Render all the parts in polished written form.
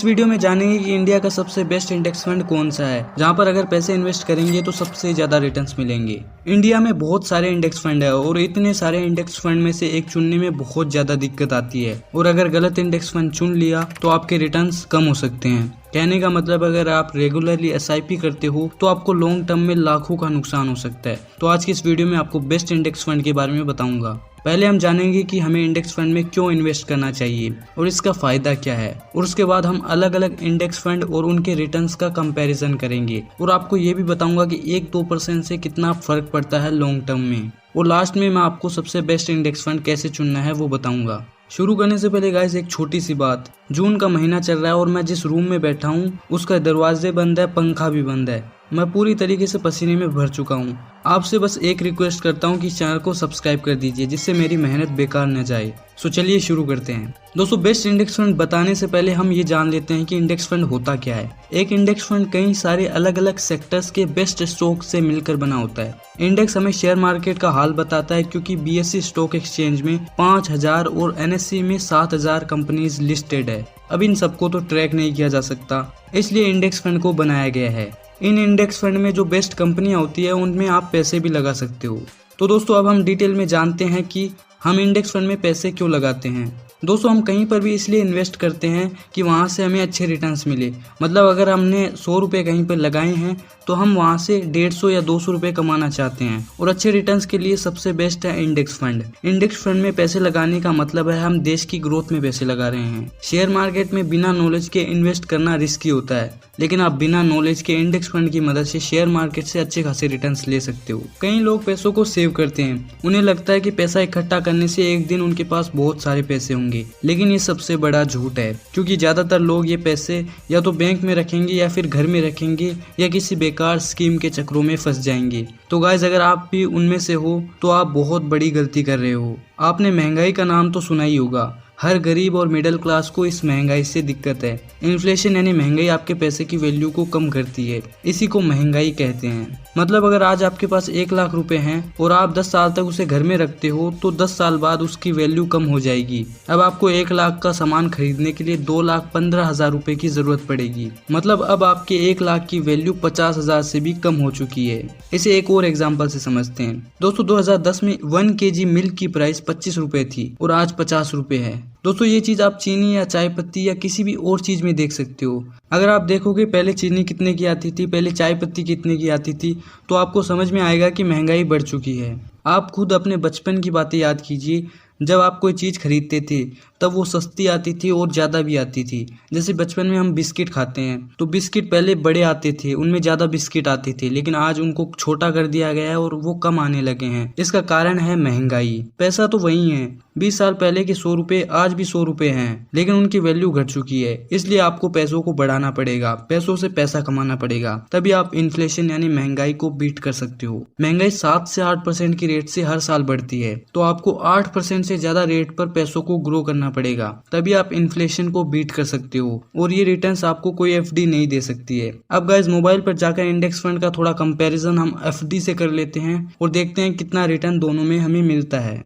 इस वीडियो में जानेंगे कि इंडिया का सबसे बेस्ट इंडेक्स फंड कौन सा है, जहां पर अगर पैसे इन्वेस्ट करेंगे तो सबसे ज्यादा रिटर्न्स मिलेंगे। इंडिया में बहुत सारे इंडेक्स फंड है और इतने सारे इंडेक्स फंड में से एक चुनने में बहुत ज्यादा दिक्कत आती है और अगर गलत इंडेक्स फंड चुन लिया तो आपके रिटर्न्स कम हो सकते हैं। कहने का मतलब अगर आप रेगुलरली एसआईपी करते हो तो आपको लॉन्ग टर्म में लाखों का नुकसान हो सकता है। तो आज की इस वीडियो में आपको बेस्ट इंडेक्स फंड के बारे में बताऊंगा। पहले हम जानेंगे कि हमें इंडेक्स फंड में क्यों इन्वेस्ट करना चाहिए और इसका फायदा क्या है, और उसके बाद हम अलग अलग इंडेक्स फंड और उनके रिटर्न्स का कंपैरिजन करेंगे और आपको ये भी बताऊंगा कि 1-2% से कितना फर्क पड़ता है लॉन्ग टर्म में। और लास्ट में मैं आपको सबसे बेस्ट इंडेक्स फंड कैसे चुनना है वो बताऊंगा। शुरू करने से पहले गाइस एक छोटी सी बात, जून का महीना चल रहा है और मैं जिस रूम में बैठा हूँ उसका दरवाजे बंद है, पंखा भी बंद है। मैं पूरी तरीके से पसीने में भर चुका हूँ। आपसे बस एक रिक्वेस्ट करता हूँ कि चैनल को सब्सक्राइब कर दीजिए जिससे मेरी मेहनत बेकार न जाए। सो चलिए शुरू करते हैं। दोस्तों, बेस्ट इंडेक्स फंड बताने से पहले हम ये जान लेते हैं कि इंडेक्स फंड होता क्या है। एक इंडेक्स फंड कई सारे अलग अलग सेक्टर्स के बेस्ट स्टॉक से मिलकर बना होता है। इंडेक्स हमें शेयर मार्केट का हाल बताता है क्योंकि बीएसई स्टॉक एक्सचेंज में 5000 और एनएससी में 7000 कंपनीज लिस्टेड है। अब इन सबको तो ट्रैक नहीं किया जा सकता, इसलिए इंडेक्स फंड को बनाया गया है। इन इंडेक्स फंड में जो बेस्ट कंपनियां होती है उनमें आप पैसे भी लगा सकते हो। तो दोस्तों, अब हम डिटेल में जानते हैं कि हम इंडेक्स फंड में पैसे क्यों लगाते हैं। दोस्तों, हम कहीं पर भी इसलिए इन्वेस्ट करते हैं कि वहाँ से हमें अच्छे रिटर्न्स मिले। मतलब अगर हमने 100 रुपये कहीं पर लगाए हैं तो हम वहाँ से 150 या 200 रुपये कमाना चाहते हैं और अच्छे रिटर्न्स के लिए सबसे बेस्ट है इंडेक्स फंड। इंडेक्स फंड में पैसे लगाने का मतलब है हम देश की ग्रोथ में पैसे लगा रहे हैं। शेयर मार्केट में बिना नॉलेज के इन्वेस्ट करना रिस्की होता है, लेकिन आप बिना नॉलेज के इंडेक्स फंड की मदद से शेयर मार्केट से अच्छे खासे रिटर्न्स ले सकते हो। कई लोग पैसों को सेव करते हैं, उन्हें लगता है कि पैसा इकट्ठा करने से एक दिन उनके पास बहुत सारे पैसे होंगे, लेकिन ये सबसे बड़ा झूठ है क्योंकि ज्यादातर लोग ये पैसे या तो बैंक में रखेंगे या फिर घर में रखेंगे या किसी बेकार स्कीम के चक्रों में फंस जाएंगे। तो गाइस, अगर आप भी उनमें से हो तो आप बहुत बड़ी गलती कर रहे हो। आपने महंगाई का नाम तो सुना ही होगा। हर गरीब और मिडिल क्लास को इस महंगाई से दिक्कत है। इन्फ्लेशन यानी महंगाई आपके पैसे की वैल्यू को कम करती है, इसी को महंगाई कहते हैं। मतलब अगर आज आपके पास 1 लाख रुपए हैं और आप 10 साल तक उसे घर में रखते हो तो 10 साल बाद उसकी वैल्यू कम हो जाएगी। अब आपको 1 लाख का सामान खरीदने के लिए 2,15,000 रुपए की जरूरत पड़ेगी। मतलब अब आपके 1 लाख की वैल्यू 50,000 से भी कम हो चुकी है। इसे एक और एग्जाम्पल से समझते हैं। दोस्तों, 2010 में 1 kg मिल्क की प्राइस 25 रुपए थी और आज 50 रुपए है। दोस्तों, ये चीज आप चीनी या चाय पत्ती या किसी भी और चीज में देख सकते हो। अगर आप देखोगे पहले चीनी कितने की आती थी, पहले चाय पत्ती कितने की आती थी, तो आपको समझ में आएगा कि महंगाई बढ़ चुकी है। आप खुद अपने बचपन की बातें याद कीजिए। जब आप कोई चीज़ खरीदते थे तब वो सस्ती आती थी और ज़्यादा भी आती थी। जैसे बचपन में हम बिस्किट खाते हैं तो बिस्किट पहले बड़े आते थे, उनमें ज़्यादा बिस्किट आते थे, लेकिन आज उनको छोटा कर दिया गया है और वो कम आने लगे हैं। इसका कारण है महंगाई। पैसा तो वही है, 20 साल पहले के 100 रुपये आज भी 100 रुपये हैं, लेकिन उनकी वैल्यू घट चुकी है। इसलिए आपको पैसों को बढ़ाना पड़ेगा, पैसों से पैसा कमाना पड़ेगा, तभी आप इन्फ्लेशन यानी महंगाई को बीट कर सकते हो। महंगाई 7 से 8% की रेट से हर साल बढ़ती है, तो आपको 8% से ज्यादा रेट पर पैसों को ग्रो करना पड़ेगा, तभी आप इन्फ्लेशन को बीट कर सकते हो। और ये रिटर्न्स आपको कोई एफडी नहीं दे सकती है। अब गाइस, मोबाइल पर जाकर इंडेक्स फंड का थोड़ा कंपैरिजन हम एफडी से कर लेते हैं और देखते हैं कितना रिटर्न दोनों में हमें मिलता है।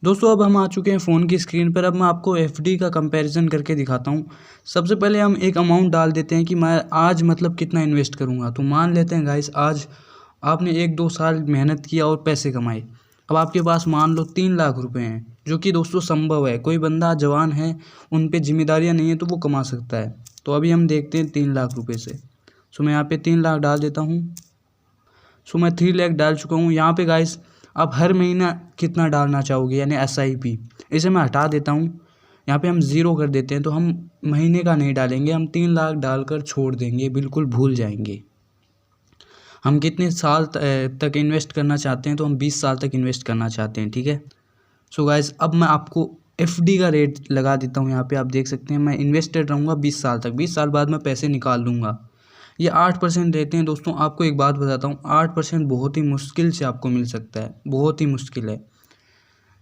दोस्तों, अब हम आ चुके हैं फ़ोन की स्क्रीन पर। अब मैं आपको एफडी का कंपैरिजन करके दिखाता हूँ। सबसे पहले हम एक अमाउंट डाल देते हैं कि मैं आज मतलब कितना इन्वेस्ट करूँगा। तो मान लेते हैं गाइस, आज आपने 1-2 साल मेहनत किया और पैसे कमाए। अब आपके पास मान लो 3 लाख रुपए हैं, जो कि दोस्तों संभव है। कोई बंदा जवान है, उन पे जिम्मेदारियाँ नहीं है तो वो कमा सकता है। तो अभी हम देखते हैं 3 लाख रुपए से। सो मैं यहाँ पे 3 लाख डाल देता हूँ। सो मैं 3 लाख डाल चुका हूँ। यहाँ पे गाइस, आप हर महीना कितना डालना चाहोगे यानी एसआईपी, इसे मैं हटा देता हूँ। यहाँ पे हम 0 कर देते हैं, तो हम महीने का नहीं डालेंगे, हम 3 लाख डालकर छोड़ देंगे, बिल्कुल भूल जाएंगे। हम कितने साल तक इन्वेस्ट करना चाहते हैं, तो हम 20 साल तक इन्वेस्ट करना चाहते हैं, ठीक है। सो गाइस, अब मैं आपको एफडी का रेट लगा देता हूँ। यहाँ पे आप देख सकते हैं मैं इन्वेस्टेड रहूँगा 20 साल तक। 20 साल बाद मैं पैसे निकाल लूँगा। ये 8% देते हैं। दोस्तों, आपको एक बात बताता हूँ, 8% बहुत ही मुश्किल से आपको मिल सकता है, बहुत ही मुश्किल है।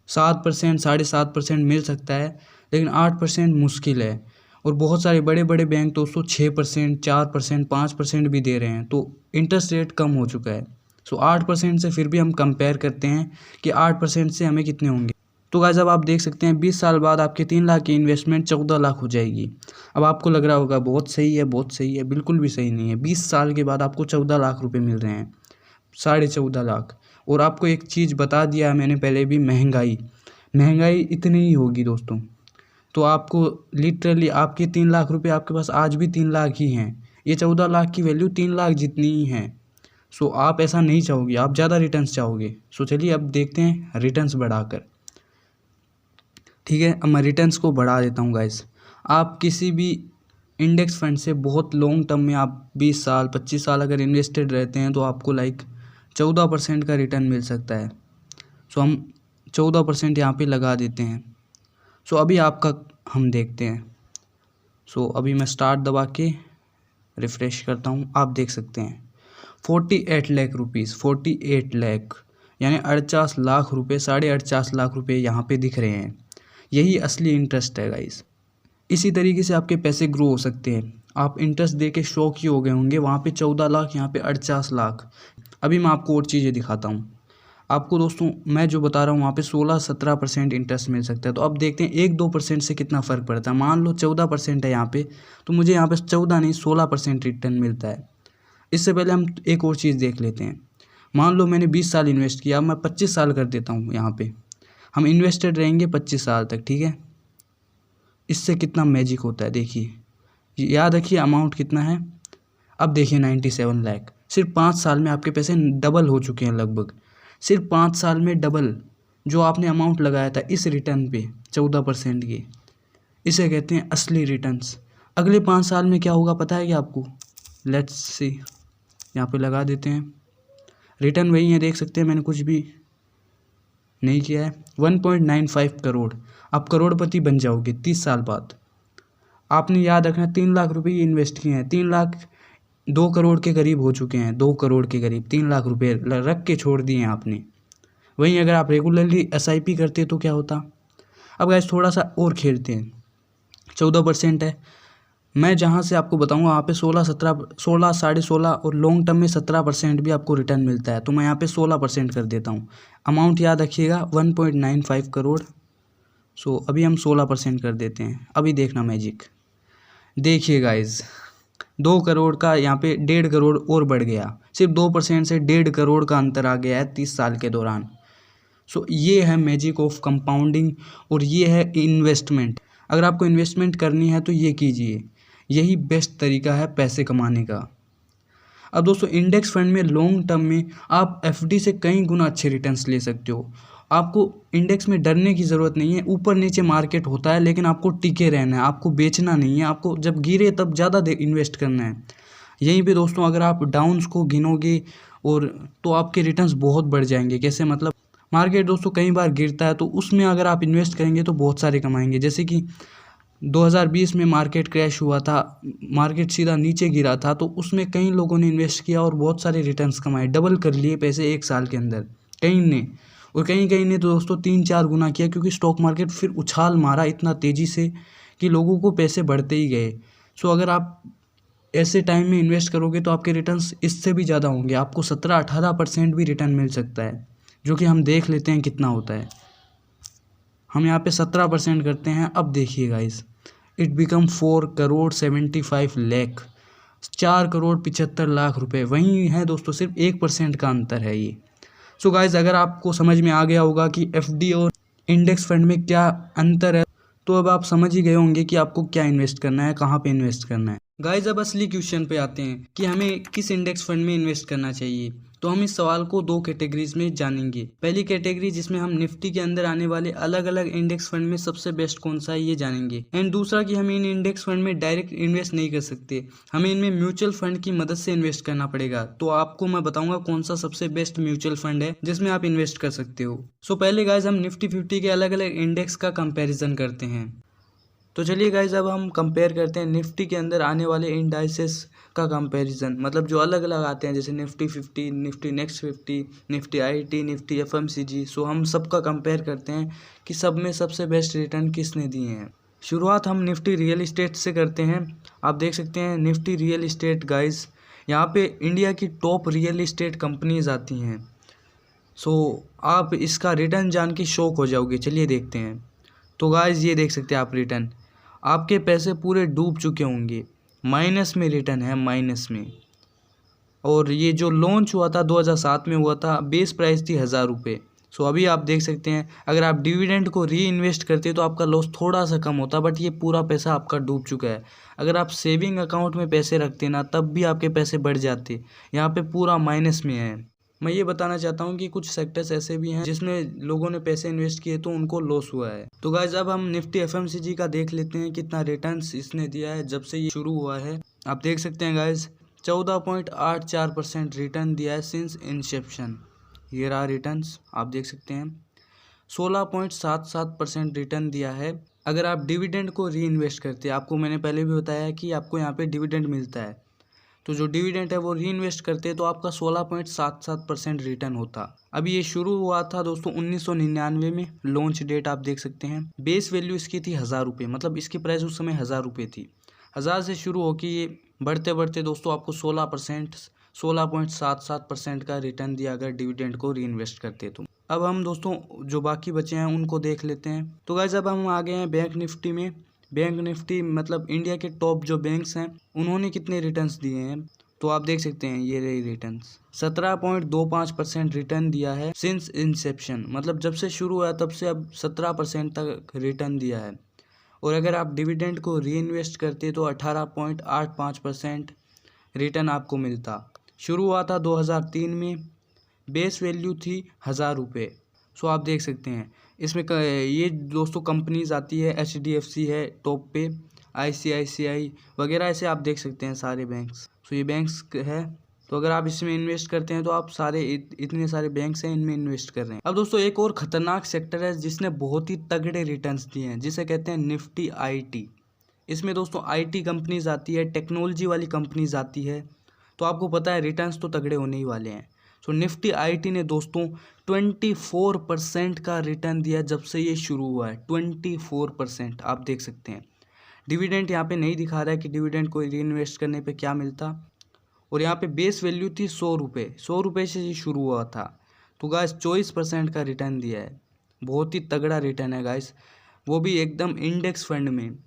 7%, 7.5% मिल सकता है, लेकिन 8% मुश्किल है। और बहुत सारे बड़े बड़े बैंक दोस्तों 6%, 4%, 5% भी दे रहे हैं, तो इंटरेस्ट रेट कम हो चुका है। सो 8% से फिर भी हम कंपेयर करते हैं कि 8% से हमें कितने होंगे। तो गाइस अब आप देख सकते हैं 20 साल बाद आपके 3 लाख की इन्वेस्टमेंट 14 लाख हो जाएगी। अब आपको लग रहा होगा बहुत सही है, बहुत सही है। बिल्कुल भी सही नहीं है। 20 साल के बाद आपको 14 लाख रुपए मिल रहे हैं, 14.5 लाख। और आपको एक चीज़ बता दिया है मैंने पहले भी, महंगाई इतनी ही होगी दोस्तों। तो आपको लिटरली आपके 3 लाख रुपए आपके पास आज भी 3 लाख ही हैं। ये 14 लाख की वैल्यू 3 लाख जितनी ही है। सो आप ऐसा नहीं चाहोगे, आप ज़्यादा रिटर्न्स चाहोगे। सो चलिए अब देखते हैं रिटर्न्स बढ़ाकर। ठीक है, अब मैं रिटर्न्स को बढ़ा देता हूँ गाइस। आप किसी भी इंडेक्स फंड से बहुत लॉन्ग टर्म में आप 20 साल 25 साल अगर इन्वेस्टेड रहते हैं तो आपको 14% का रिटर्न मिल सकता है। सो हम 14% यहाँ पे लगा देते हैं। सो अभी आपका हम देखते हैं। सो अभी मैं स्टार्ट दबा के रिफ़्रेश करता हूँ। आप देख सकते हैं 48 लाख रुपीज़, 48 लाख यानी 48 लाख रुपये, 48.5 लाख रुपये यहाँ पे दिख रहे हैं। यही असली इंटरेस्ट है गाइस। इसी तरीके से आपके पैसे ग्रो हो सकते हैं। आप इंटरेस्ट दे के शौक ही हो गए होंगे। वहाँ पे 14 लाख, यहाँ पे 48 लाख। अभी मैं आपको और चीज़ें दिखाता हूँ। आपको दोस्तों मैं जो बता रहा हूँ वहाँ पे 16-17% इंटरेस्ट मिल सकता है। तो अब देखते हैं 1-2% से कितना फ़र्क पड़ता है। मान लो 14% है यहाँ पे, तो मुझे यहाँ पे 14 नहीं 16% रिटर्न मिलता है। इससे पहले हम एक और चीज़ देख लेते हैं। मान लो मैंने 20 साल इन्वेस्ट किया, अब मैं 25 साल कर देता हूँ। यहाँ पे हम इन्वेस्टेड रहेंगे 25 साल तक, ठीक है। इससे कितना मैजिक होता है देखिए, याद रखिए अमाउंट कितना है। अब देखिए 97 लाख। सिर्फ 5 साल में आपके पैसे डबल हो चुके हैं लगभग। सिर्फ 5 साल में डबल जो आपने अमाउंट लगाया था इस रिटर्न पे 14% की, इसे कहते हैं असली रिटर्न्स। अगले 5 साल में क्या होगा पता है क्या आपको? लेट्स सी, यहाँ पे लगा देते हैं। रिटर्न वही है, देख सकते हैं मैंने कुछ भी नहीं किया है। 1.95 करोड़, आप करोड़पति बन जाओगे 30 साल बाद। आपने याद रखना 3 लाख रुपए इन्वेस्ट किए हैं, 3 लाख 2 करोड़ के करीब हो चुके हैं। 2 करोड़ के करीब 3 लाख रुपए रख के छोड़ दिए हैं आपने। वहीं अगर आप रेगुलरली SIP करते तो क्या होता? अब गाइस थोड़ा सा और खेलते हैं। 14% है, मैं जहाँ से आपको बताऊँगा वहाँ पे 16 साढ़े 16 और लॉन्ग टर्म में 17% भी आपको रिटर्न मिलता है। तो मैं यहाँ पे 16% कर देता हूँ। अमाउंट याद रखिएगा 1.95 करोड़। सो अभी हम 16% कर देते हैं। अभी देखना मैजिक, देखिए गाइज 2 करोड़ का यहाँ पे 1.5 करोड़ और बढ़ गया। सिर्फ 2% से 1.5 करोड़ का अंतर आ गया है 30 साल के दौरान। सो ये है मैजिक ऑफ कंपाउंडिंग और ये है इन्वेस्टमेंट। अगर आपको इन्वेस्टमेंट करनी है तो ये कीजिए, यही बेस्ट तरीका है पैसे कमाने का। अब दोस्तों इंडेक्स फंड में लॉन्ग टर्म में आप FD से कई गुना अच्छे रिटर्न्स ले सकते हो। आपको इंडेक्स में डरने की ज़रूरत नहीं है। ऊपर नीचे मार्केट होता है लेकिन आपको टिके रहना है, आपको बेचना नहीं है। आपको जब गिरे तब ज़्यादा इन्वेस्ट करना है। यहीं पे दोस्तों अगर आप डाउन्स को गिनोगे और तो आपके रिटर्न्स बहुत बढ़ जाएंगे। कैसे मतलब, मार्केट दोस्तों कई बार गिरता है तो उसमें अगर आप इन्वेस्ट करेंगे तो बहुत सारे कमाएंगे। जैसे कि 2020 में मार्केट क्रैश हुआ था, मार्केट सीधा नीचे गिरा था, तो उसमें कई लोगों ने इन्वेस्ट किया और बहुत सारे रिटर्न्स कमाए, डबल कर लिए पैसे 1 साल के अंदर कई ने। और कहीं ने तो दोस्तों 3-4 गुना किया, क्योंकि स्टॉक मार्केट फिर उछाल मारा इतना तेज़ी से कि लोगों को पैसे बढ़ते ही गए। सो अगर आप ऐसे टाइम में इन्वेस्ट करोगे तो आपके रिटर्न्स इससे भी ज़्यादा होंगे। आपको 17-18% भी रिटर्न मिल सकता है, जो कि हम देख लेते हैं कितना होता है। हम यहाँ पे 17% करते हैं। अब देखिए guys, it become 4 crore 75 lakh, 4 crore 75 lakh रुपए वही है दोस्तों। सिर्फ 1% का अंतर है ये। सो गाइस अगर आपको समझ में आ गया होगा कि FD और इंडेक्स फंड में क्या अंतर है, तो अब आप समझ ही गए होंगे कि आपको क्या इन्वेस्ट करना है, कहाँ पे इन्वेस्ट करना है। गाइस अब असली क्वेश्चन पे आते हैं कि हमें किस इंडेक्स फंड में इन्वेस्ट करना चाहिए। तो हम इस सवाल को 2 कैटेगरीज में जानेंगे। पहली कैटेगरी जिसमें हम निफ्टी के अंदर आने वाले अलग अलग इंडेक्स फंड में सबसे बेस्ट कौन सा है ये जानेंगे। एंड दूसरा कि हम इन इंडेक्स फंड में डायरेक्ट इन्वेस्ट नहीं कर सकते, हमें इनमें म्यूचुअल फंड की मदद से इन्वेस्ट करना पड़ेगा। तो आपको मैं बताऊंगा कौन सा सबसे बेस्ट म्यूचुअल फंड है जिसमें आप इन्वेस्ट कर सकते हो। सो पहले गाइज हम निफ्टी 50 के अलग अलग इंडेक्स का कंपेरिजन करते हैं। तो चलिए गाइज अब हम कंपेयर करते हैं निफ्टी के अंदर आने वाले इंडाइसेस का कंपैरिजन, मतलब जो अलग अलग आते हैं जैसे Nifty 50, Nifty next 50, Nifty IT, Nifty FMCG। सो हम सबका कंपेयर करते हैं कि सब में सबसे बेस्ट रिटर्न किसने दिए हैं। शुरुआत हम निफ्टी रियल इस्टेट से करते हैं। आप देख सकते हैं निफ्टी रियल इस्टेट गाइज, यहाँ पे इंडिया की टॉप रियल इस्टेट कंपनीज आती हैं। सो आप इसका रिटर्न जान के शॉक हो जाओगे। चलिए देखते हैं। तो गाइस ये देख सकते हैं आप रिटर्न, आपके पैसे पूरे डूब चुके होंगे, माइनस में रिटर्न है, माइनस में। और ये जो लॉन्च हुआ था 2007 में हुआ था, बेस प्राइस थी 1000 रुपये। सो अभी आप देख सकते हैं अगर आप डिविडेंड को री इन्वेस्ट करते तो आपका लॉस थोड़ा सा कम होता, बट ये पूरा पैसा आपका डूब चुका है। अगर आप सेविंग अकाउंट में पैसे रखते ना तब भी आपके पैसे बढ़ जाते, यहाँ पे पूरा माइनस में है। मैं ये बताना चाहता हूँ कि कुछ सेक्टर्स ऐसे भी हैं जिसमें लोगों ने पैसे इन्वेस्ट किए तो उनको लॉस हुआ है। तो गाइज अब हम निफ्टी एफएमसीजी का देख लेते हैं कितना रिटर्न्स इसने दिया है जब से ये शुरू हुआ है। आप देख सकते हैं गाइज 14.84% रिटर्न दिया है सिंस इंसेप्शन। ये रहा रिटर्न्स, आप देख सकते हैं। 16.77% रिटर्न दिया है अगर आप डिविडेंड को री इन्वेस्ट करते हैं। आपको मैंने पहले भी बताया कि आपको यहाँ पे डिविडेंड मिलता है, तो जो डिविडेंड है वो री इन्वेस्ट करते हैं तो आपका 16.77% रिटर्न होता। अभी ये शुरू हुआ था दोस्तों 1999 में, लॉन्च डेट आप देख सकते हैं। बेस वैल्यू इसकी थी 1000 रुपये, मतलब इसकी प्राइस उस समय 1000 रुपये थी। 1000 से शुरू होकर ये बढ़ते बढ़ते दोस्तों आपको 16.77% का रिटर्न दिया अगर डिविडेंड को री इन्वेस्ट करते तो। अब हम दोस्तों जो बाकी बचे हैं उनको देख लेते हैं। तो गाइस अब हम आ गए हैं बैंक निफ्टी में। बैंक निफ्टी मतलब इंडिया के टॉप जो बैंक्स हैं उन्होंने कितने रिटर्न्स दिए हैं तो आप देख सकते हैं। ये रही रिटर्न्स, 17.25% रिटर्न दिया है सिंस इंसेप्शन, मतलब जब से शुरू हुआ तब से अब 17% तक रिटर्न दिया है। और अगर आप डिविडेंड को री इन्वेस्ट करते तो 18.85% रिटर्न आपको मिलता। शुरू हुआ था 2003 में, बेस वैल्यू थी 1000 रुपये। सो आप देख सकते हैं इसमें ये दोस्तों कंपनीज आती है, HDFC है टॉप पे, ICICI वगैरह, ऐसे आप देख सकते हैं सारे बैंक्स। सो ये बैंक्स है, तो अगर आप इसमें इन्वेस्ट करते हैं तो आप सारे इतने सारे बैंक्स हैं इनमें इन्वेस्ट कर रहे हैं। अब दोस्तों एक और खतरनाक सेक्टर है जिसने बहुत ही तगड़े रिटर्न्स दिए हैं, जिसे कहते हैं निफ्टी IT। इसमें दोस्तों IT कंपनीज आती है, टेक्नोलॉजी वाली कंपनीज आती है, तो आपको पता है रिटर्न्स तो तगड़े होने ही वाले हैं। सो निफ्टी IT ने दोस्तों 24% का रिटर्न दिया जब से ये शुरू हुआ है। 24% आप देख सकते हैं। डिविडेंड यहाँ पे नहीं दिखा रहा है कि डिविडेंड को री इन्वेस्ट करने पे क्या मिलता। और यहाँ पे बेस वैल्यू थी 100 रुपये, 100 रुपये से ये शुरू हुआ था। तो गाइस 24% का रिटर्न दिया है, बहुत ही तगड़ा रिटर्न है गाइस, वो भी एकदम इंडेक्स फंड में।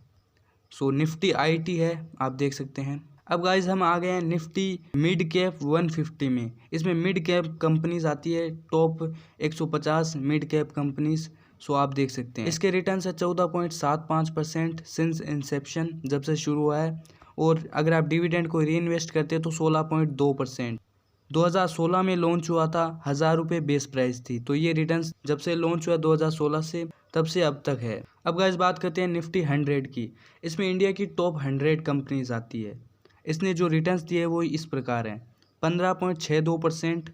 सो निफ्टी IT है, आप देख सकते हैं। अब गाइज हम आ गए हैं निफ्टी मिड कैप 150 में। इसमें मिड कैप कंपनीज आती है, टॉप 150 मिड कैप कंपनीज। सो आप देख सकते हैं इसके रिटर्न है 14.75% सिंस इंसेप्शन, जब से शुरू हुआ है। और अगर आप डिविडेंड को री इन्वेस्ट करते हैं तो 16.2%। 2016 में लॉन्च हुआ था, 1000 रुपये बेस प्राइस थी। तो ये रिटर्न्स जब से लॉन्च हुआ 2016 से तब से अब तक है। अब गाइस बात करते हैं निफ्टी 100 की। इसमें इंडिया की टॉप 100 कंपनीज आती है। इसने जो रिटर्न्स दिए वो इस प्रकार हैं, 15.62%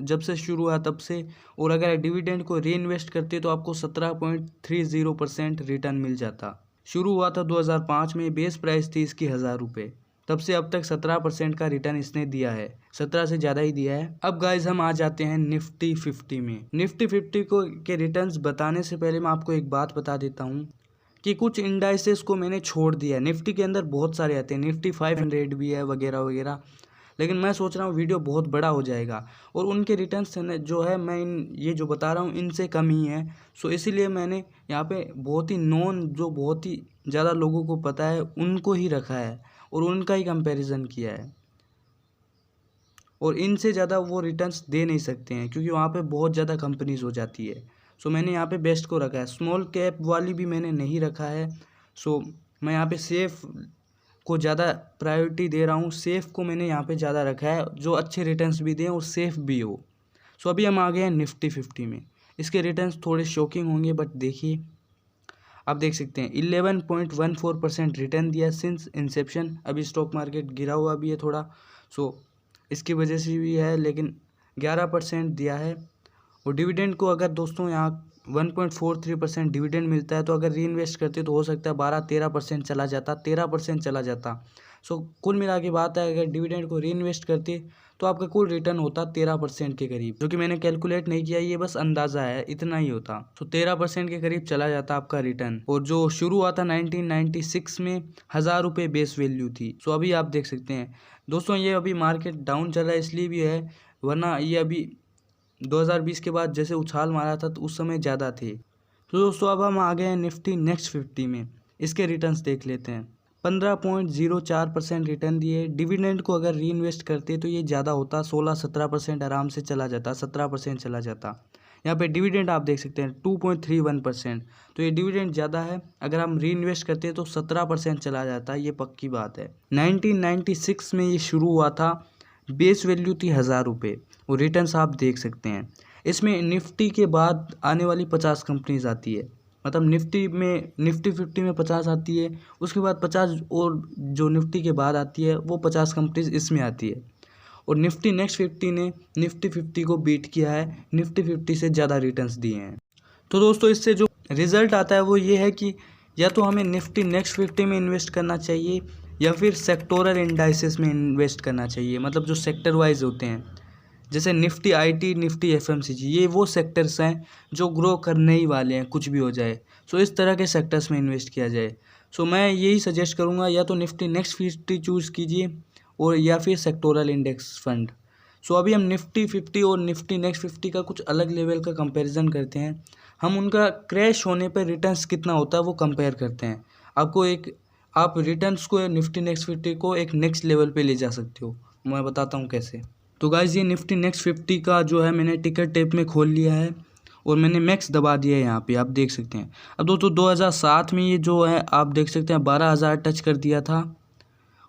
जब से शुरू हुआ तब से। और अगर डिविडेंड को री इन्वेस्ट करते तो आपको 17.30% रिटर्न मिल जाता। शुरू हुआ था 2005 में, बेस प्राइस थी इसकी 1000 रुपये, तब से अब तक 17% का रिटर्न इसने दिया है, 17 से ज़्यादा ही दिया है। अब गाइज हम आ जाते हैं निफ्टी 50 में। निफ्टी 50 को के रिटर्न्स बताने से पहले मैं आपको एक बात बता देता हूँ कि कुछ इंडाइसेस को मैंने छोड़ दिया है। निफ्टी के अंदर बहुत सारे आते हैं, निफ्टी 500 भी है वगैरह वगैरह, लेकिन मैं सोच रहा हूँ वीडियो बहुत बड़ा हो जाएगा और उनके रिटर्न्स जो है मैं ये जो बता रहा हूँ इनसे कम ही है। सो इसीलिए मैंने यहाँ पे बहुत ही जो बहुत ही ज़्यादा लोगों को पता है उनको ही रखा है और उनका ही कंपैरिजन किया है। और इनसे ज़्यादा वो रिटर्न्स दे नहीं सकते हैं क्योंकि वहाँ पे बहुत ज़्यादा कंपनीज हो जाती है। सो मैंने यहाँ पे बेस्ट को रखा है, स्मॉल कैप वाली भी मैंने नहीं रखा है। सो मैं यहाँ पे सेफ़ को ज़्यादा प्रायोरिटी दे रहा हूँ, सेफ़ को मैंने यहाँ पे ज़्यादा रखा है जो अच्छे रिटर्न्स भी दें और सेफ़ भी हो। सो अभी हम आ गए हैं निफ्टी 50 में। इसके रिटर्न्स थोड़े शॉकिंग होंगे बट देखिए, आप देख सकते हैं 11.14% रिटर्न दिया सिंस इंसेप्शन। अभी स्टॉक मार्केट गिरा हुआ भी है थोड़ा, सो इसकी वजह से भी है, लेकिन 11% दिया है। और डिविडेंड को अगर दोस्तों यहाँ 1.43% डिविडेंड मिलता है तो अगर री इन्वेस्ट करते तो हो सकता है 12-13% चला जाता, 13% चला जाता। सो कुल मिला के बात है, अगर डिविडेंड को री इन्वेस्ट करते तो आपका कुल रिटर्न होता 13% के करीब, जो कि मैंने कैलकुलेट नहीं किया, ये बस अंदाज़ा है, इतना ही होता। तो 13% के करीब चला जाता आपका रिटर्न। और जो शुरू हुआ था 1996 में, 1000 रुपये बेस वैल्यू थी। सो अभी आप देख सकते हैं दोस्तों, ये अभी मार्केट डाउन चल रहा है इसलिए भी है, वरना ये अभी 2020 के बाद जैसे उछाल मारा था तो उस समय ज़्यादा थे। तो दोस्तों अब हम आ गए हैं निफ्टी नेक्स्ट 50 में। इसके रिटर्न्स देख लेते हैं। 15.04% रिटर्न दिए। डिविडेंड को अगर री इन्वेस्ट करते तो ये ज़्यादा होता, 16-17% आराम से चला जाता, 17% चला जाता। यहाँ पे डिविडेंड आप देख सकते हैं 2.31%, तो ये डिविडेंड ज़्यादा है। अगर हम री इन्वेस्ट करते तो 17% चला जाता, ये पक्की बात है। 1996 में ये शुरू हुआ था, बेस वैल्यू थी 1000 रुपये और रिटर्न्स आप देख सकते हैं। इसमें निफ्टी के बाद आने वाली 50 कंपनीज आती है, मतलब निफ्टी 50 में 50 आती है, उसके बाद 50 और जो निफ्टी के बाद आती है वो 50 कंपनीज इसमें आती है। और निफ्टी नेक्स्ट 50 ने निफ्टी 50 को बीट किया है, निफ्टी 50 से ज़्यादा रिटर्न्स दिए हैं। तो दोस्तों इससे जो रिज़ल्ट आता है वो ये है कि या तो हमें निफ्टी नेक्स्ट 50 में इन्वेस्ट करना चाहिए या फिर सेक्टोरल इंडाइसेस में इन्वेस्ट करना चाहिए, मतलब जो सेक्टर वाइज होते हैं, जैसे निफ्टी आईटी, निफ्टी एफएमसीजी, ये वो सेक्टर्स हैं जो ग्रो करने ही वाले हैं कुछ भी हो जाए। सो इस तरह के सेक्टर्स में इन्वेस्ट किया जाए। सो मैं यही सजेस्ट करूँगा, या तो निफ्टी नेक्स्ट 50 चूज़ कीजिए और या फिर सेक्टोरल इंडेक्स फंड। सो अभी हम निफ्टी 50 और निफ्टी नेक्स्ट 50 का कुछ अलग लेवल का कंपैरिजन करते हैं। हम उनका क्रैश होने पर रिटर्न्स कितना होता है वो कंपेयर करते हैं। आप रिटर्न्स को निफ्टी नेक्स्ट 50 को एक नेक्स्ट लेवल पे ले जा सकते हो। मैं बताता हूँ कैसे। तो गाइज़ ये निफ्टी नेक्स्ट 50 का जो है मैंने टिकट टेप में खोल लिया है और मैंने मैक्स दबा दिया है, यहाँ पे आप देख सकते हैं। अब दोस्तों 2007 में ये जो है आप देख सकते हैं 12,000 टच कर दिया था,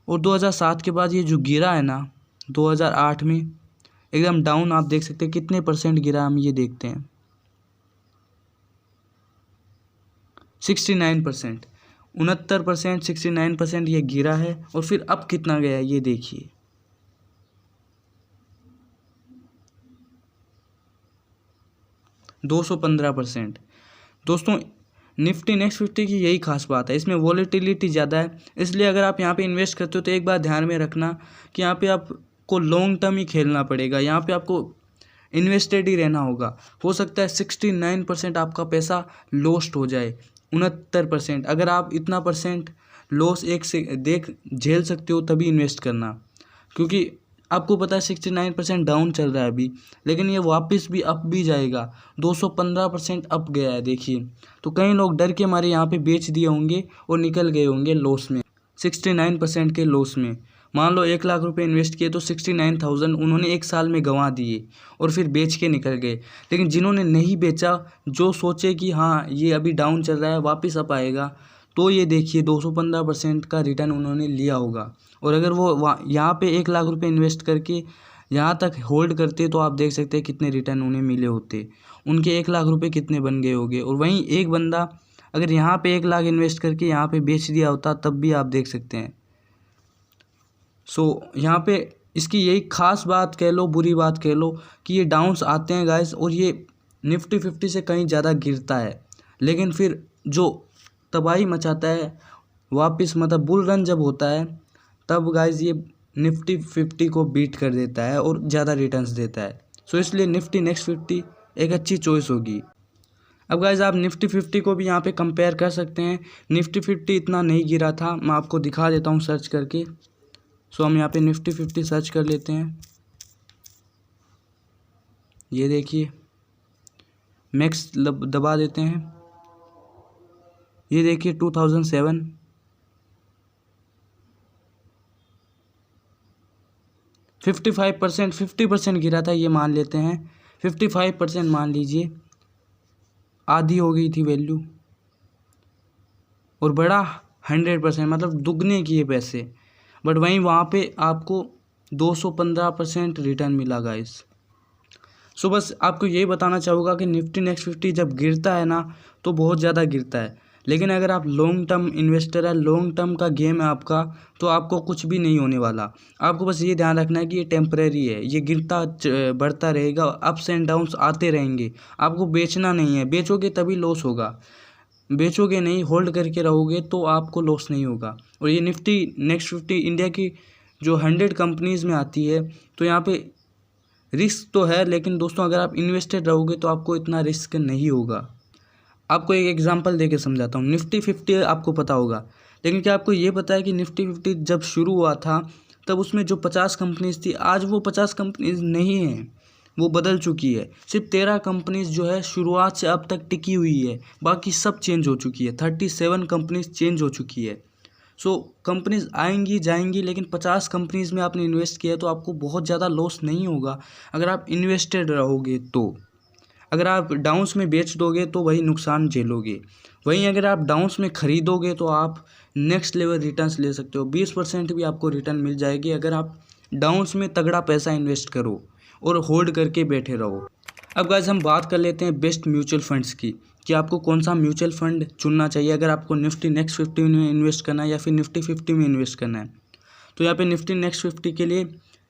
और 2007 के बाद ये जो गिरा है ना 2008 में एकदम डाउन, आप देख सकते हैं कितने परसेंट गिरा, हम ये देखते हैं 69%, 69%, 69% ये गिरा है। और फिर अब कितना गया है ये देखिए, 215%। दोस्तों निफ्टी नेक्स्ट 50 की यही खास बात है, इसमें वॉलेटिलिटी ज़्यादा है। इसलिए अगर आप यहाँ पे इन्वेस्ट करते हो तो एक बात ध्यान में रखना कि यहाँ पे आपको लॉन्ग टर्म ही खेलना पड़ेगा, यहाँ पे आपको इन्वेस्टेड ही रहना होगा। हो सकता है 69% आपका पैसा लॉस्ट हो जाए, 69%। अगर आप इतना परसेंट लॉस एक से झेल सकते हो तभी इन्वेस्ट करना, क्योंकि आपको पता है 69% डाउन चल रहा है अभी, लेकिन ये वापस भी अप भी जाएगा। 215% अप गया है देखिए। तो कई लोग डर के मारे यहाँ पे बेच दिए होंगे और निकल गए होंगे लॉस में, 69% के लॉस में। मान लो 1 लाख रुपए इन्वेस्ट किए तो 69,000 उन्होंने एक साल में गंवा दिए और फिर बेच के निकल गए। लेकिन जिन्होंने नहीं बेचा, जो सोचे कि हाँ ये अभी डाउन चल रहा है वापस अप आएगा, तो ये देखिए 215% का रिटर्न उन्होंने लिया होगा। और अगर वो यहाँ पे 1 लाख रुपए इन्वेस्ट करके यहाँ तक होल्ड करते तो आप देख सकते हैं कितने रिटर्न उन्हें मिले होते, उनके 1 लाख रुपए कितने बन गए होंगे। और वहीं एक बंदा अगर यहाँ पे 1 लाख इन्वेस्ट करके यहाँ पे बेच दिया होता तब भी आप देख सकते हैं। सो यहाँ पे इसकी यही खास बात कह लो, बुरी बात कह लो कि ये डाउन्स आते हैं गाइस, और ये निफ्टी 50 से कहीं ज़्यादा गिरता है, लेकिन फिर जो तबाही मचाता है वापस, मतलब बुल रन जब होता है तब गाइस ये निफ्टी 50 को बीट कर देता है और ज़्यादा रिटर्न्स देता है। सो इसलिए निफ्टी नेक्स्ट 50 एक अच्छी चॉइस होगी। अब गाइस आप निफ्टी 50 को भी यहाँ पे कंपेयर कर सकते हैं। निफ्टी 50 इतना नहीं गिरा था, मैं आपको दिखा देता हूँ सर्च करके। सो हम यहाँ पे निफ्टी 50 सर्च कर लेते हैं, ये देखिए मैक्स दबा देते हैं, ये देखिए 2007, 55%, 50% गिरा था, ये मान लेते हैं 55% मान लीजिए, आधी हो गई थी वैल्यू। और बड़ा 100%, मतलब दुगने किए पैसे, बट वहीं वहाँ पे आपको 215% रिटर्न मिला गाइस। सो बस आपको यही बताना चाहूँगा कि निफ्टी नेक्स्ट 50 जब गिरता है ना तो बहुत ज़्यादा गिरता है, लेकिन अगर आप लॉन्ग टर्म इन्वेस्टर है, लॉन्ग टर्म का गेम है आपका, तो आपको कुछ भी नहीं होने वाला। आपको बस ये ध्यान रखना है कि ये टेम्परेरी है, ये गिरता बढ़ता रहेगा, अप्स एंड डाउन्स आते रहेंगे। आपको बेचना नहीं है, बेचोगे तभी लॉस होगा, बेचोगे नहीं होल्ड करके रहोगे तो आपको लॉस नहीं होगा। और ये निफ्टी नेक्स्ट 50 इंडिया की जो 100 कंपनीज़ में आती है, तो यहाँ पे रिस्क तो है, लेकिन दोस्तों अगर आप इन्वेस्टेड रहोगे तो आपको इतना रिस्क नहीं होगा। आपको एक एग्जांपल देके समझाता हूँ। निफ्टी 50 आपको पता होगा, लेकिन क्या आपको ये पता है कि निफ्टी 50 जब शुरू हुआ था तब उसमें जो 50 कंपनीज थी, आज वो 50 कंपनीज नहीं हैं। वो बदल चुकी है। सिर्फ 13 कंपनीज जो है शुरुआत से अब तक टिकी हुई है, बाकी सब चेंज हो चुकी है। 37 कंपनीज चेंज हो चुकी है। सो कंपनीज आएंगी जाएंगी, लेकिन 50 कंपनीज में आपने इन्वेस्ट किया तो आपको बहुत ज़्यादा लॉस नहीं होगा अगर आप इन्वेस्टेड रहोगे तो। अगर आप डाउन्स में बेच दोगे तो वही नुकसान झेलोगे। वहीं अगर आप डाउन्स में ख़रीदोगे तो आप नेक्स्ट लेवल रिटर्न्स ले सकते हो। 20% भी आपको रिटर्न मिल जाएगी अगर आप डाउन्स में तगड़ा पैसा इन्वेस्ट करो और होल्ड करके बैठे रहो। अब गाइस हम बात कर लेते हैं बेस्ट म्यूचुअल फंड्स की, कि आपको कौन सा म्यूचुअल फंड चुनना चाहिए अगर आपको निफ्टी नेक्स्ट 50 में इन्वेस्ट करना है या फिर निफ्टी 50 में इन्वेस्ट करना है। तो यहाँ पे निफ्टी नेक्स्ट 50 के लिए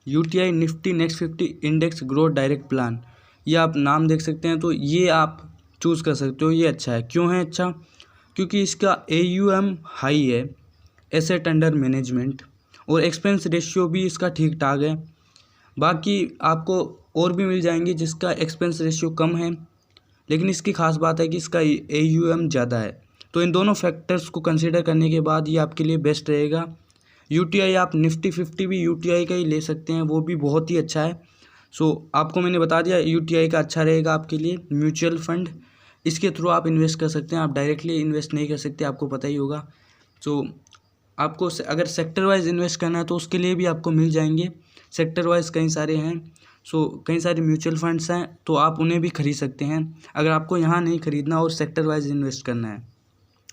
UTI Nifty next 50 index growth direct plan, ये आप नाम देख सकते हैं। तो ये आप चूज़ कर सकते हो, ये अच्छा है। क्यों है अच्छा? क्योंकि इसका AUM हाई है, एसेट अंडर मैनेजमेंट, और एक्सपेंस रेशियो भी इसका ठीक ठाक है। बाकी आपको और भी मिल जाएंगे जिसका एक्सपेंस रेशियो कम है, लेकिन इसकी खास बात है कि इसका AUM ज़्यादा है। तो इन दोनों फैक्टर्स को कंसीडर करने के बाद ये आपके लिए बेस्ट रहेगा। यूटीआई आप निफ्टी 50 भी यूटीआई का ही ले सकते हैं, वो भी बहुत ही अच्छा है। सो आपको मैंने बता दिया यूटीआई का अच्छा रहेगा आपके लिए म्यूचुअल फंड। इसके थ्रू आप इन्वेस्ट कर सकते हैं, आप डायरेक्टली इन्वेस्ट नहीं कर सकते, आपको पता ही होगा। सो आपको अगर सेक्टर वाइज इन्वेस्ट करना है तो उसके लिए भी आपको मिल जाएंगे। सेक्टर वाइज कई सारे हैं, कई सारे म्यूचुअल फंड्स हैं, तो आप उन्हें भी खरीद सकते हैं अगर आपको यहाँ नहीं खरीदना और सेक्टर वाइज इन्वेस्ट करना है।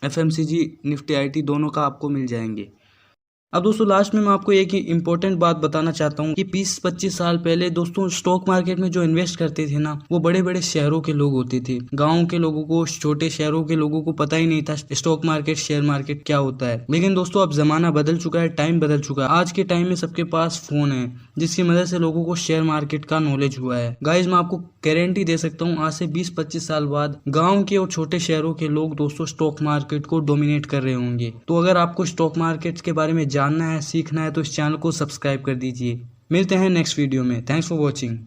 FMCG निफ्टी IT दोनों का आपको मिल जाएंगे। अब दोस्तों लास्ट में मैं आपको एक ही इम्पोर्टेंट बात बताना चाहता हूँ कि 20-25 साल पहले दोस्तों स्टॉक मार्केट में जो इन्वेस्ट करते थे ना, वो बड़े बड़े शहरों के लोग होते थे। गाँव के लोगों को, छोटे शहरों के लोगों को पता ही नहीं था स्टॉक मार्केट, शेयर मार्केट क्या होता है। लेकिन दोस्तों अब जमाना बदल चुका है, टाइम बदल चुका है। आज के टाइम में सबके पास फोन है, जिसकी मदद से लोगों को शेयर मार्केट का नॉलेज हुआ है। गाइज मैं आपको गारंटी दे सकता हूँ आज से 20-25 साल बाद गाँव के और छोटे शहरों के लोग दोस्तों स्टॉक मार्केट को डोमिनेट कर रहे होंगे। तो अगर आपको स्टॉक मार्केट के बारे में जानना है, सीखना है, तो इस चैनल को सब्सक्राइब कर दीजिए। मिलते हैं नेक्स्ट वीडियो में। Thanks for watching.